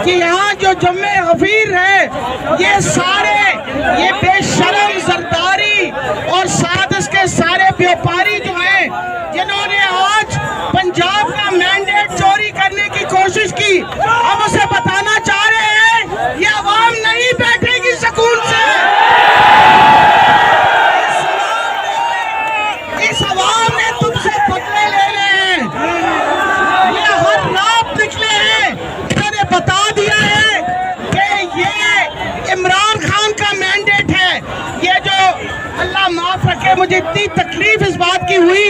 कि यहाँ जो जुम्मे गफीर है, ये सारे ये बेशरम जरदारी और साथ इसके सारे व्यापारी जो हैं, जिन्होंने आज पंजाब का मैंडेट चोरी करने की कोशिश की, हम उसे बताना चाह रहे हैं ये अवाम नहीं बैठेगी सुकून से। इस अवाम ने तुमसे बदले लेने हैं, ये हर रात निकले हैं, इन्होंने बता दिया है कि ये इमरान खान का मैंडेट है। ये जो अल्लाह माफ रखे, मुझे इतनी तकलीफ इस बात की हुई,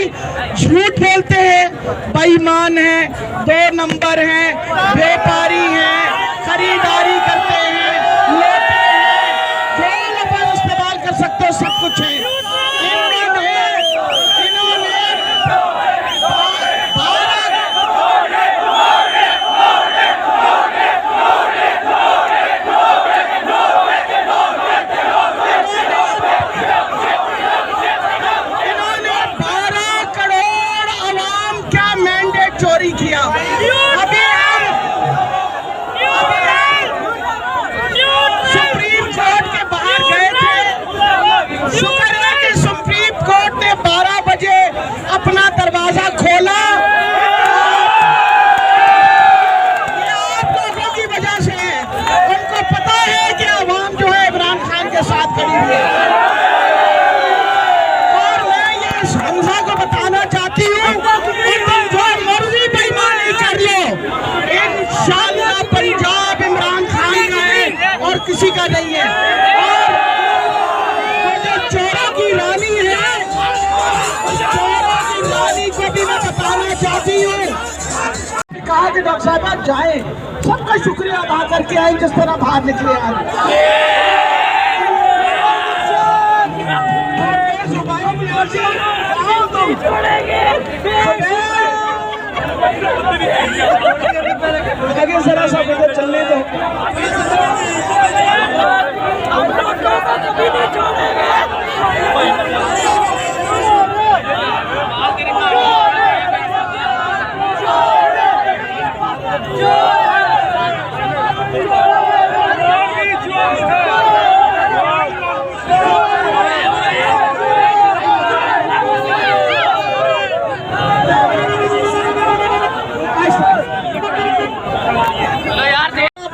झूठ बोलते हैं, बेईमान हैं, 2 नंबर हैं, व्यापारी हैं, खरीदारी करते हैं, लेते हैं, जो लफ्ज़ इस्तेमाल कर सकते हो सब कुछ है। किया। अभी हम सुप्रीम कोर्ट के बाहर गए थे, शुक्र है कि सुप्रीम कोर्ट ने 12 बजे अपना दरवाजा खोला। ये आप लोगों की वजह से है, उनको पता है कि अवाम जो है इमरान खान के साथ खड़ी हुई है। और मैं ये हमजा को बताना चाहती हूँ, इंशाअल्लाह पंजाब इमरान खान का है और किसी का नहीं है। और जो चोरों की रानी है, उस चोरों की रानी को भी मैं बताना चाहती हूँ, कहा कि डॉक्टर साहब आप जाए, सबका शुक्रिया अदा करके आए जिस तरह बाहर निकले आगे जरा सा इधर चलने दो।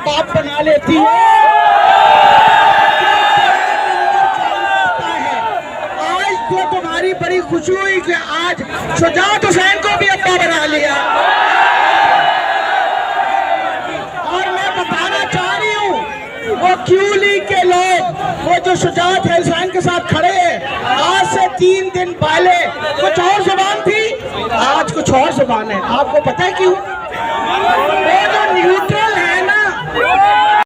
बाप बना लेती है। आज तो तुम्हारी बड़ी खुशी हुई कि आज शुजात हुसैन को भी अब्बा बना लिया। और मैं बताना चाह रही हूँ, वो क्यू लीग के लोग, वो जो शुजात हुसैन के साथ खड़े हैं, आज से 3 दिन पहले कुछ और जुबान थी, आज कुछ और जुबान है। आपको पता है क्यों? वो जो न्यूट्रल है